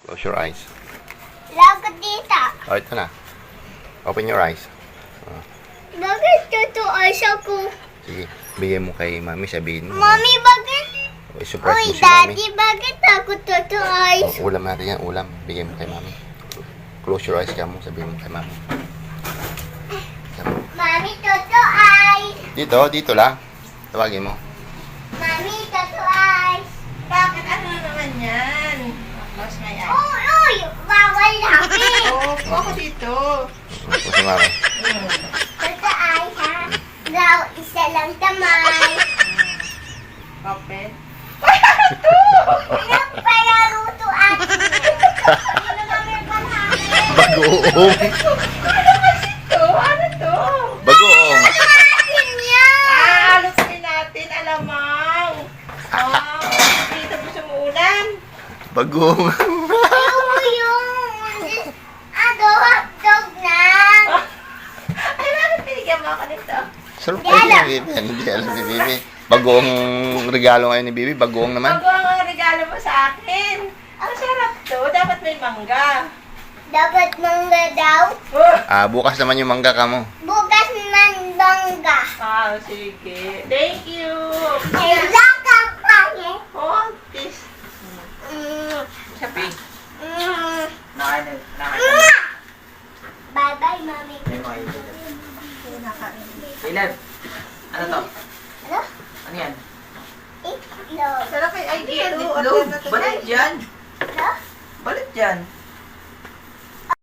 Close your eyes. Lagot dito. Oh, ito na. Open your eyes. Bakit tutuos ako? Sige, bigyan mo kay mami, sabihin mo. Mami, bakit? I-surprise Oy, mo si mami. daddy, bakit ako tutuos? Oh, ulam natin yan, ulam. Bigyan mo kay mami. Close your eyes ka mo, sabihin mo kay mami. Mami, tutuos. Dito lang. Tawagin mo. Mami, tutuos. Bakit? Ano naman yan? Close my eyes. Uy, bawal lapit. Opo, ako dito. Ito si mami. Tutuos, ha? Daw, isa lang tamay. Open. Ilang pala lutuan? Ano kami palagi? Bagoong. Ano to? Bagoong. Akin yan! Alusin natin, alamang. Dito gusto mo ulam? Bagoong. Ayoko yung... hotdog na. Ay, bakit binigyan mo ako nito? Surprise ni Bibi. Hindi alam ni Bibi. Bagoong regalo ngayon ni Bibi. Bagoong naman. Bago ang regalo mo sa akin. Ang sarap to. Dapat may mangga. Dapat mangga daw. Bukas naman yung mangga ka mo. Bukas man bangga. Sige. Thank you. Ay, lakang pangit. Oh, this. Sabi. Nakain. Bye-bye, mami. Ilan? Ano to? Ano? Ano yan? Itlog. Sarap ay dito. Itlog! Balit yan! Ano? Balit yan!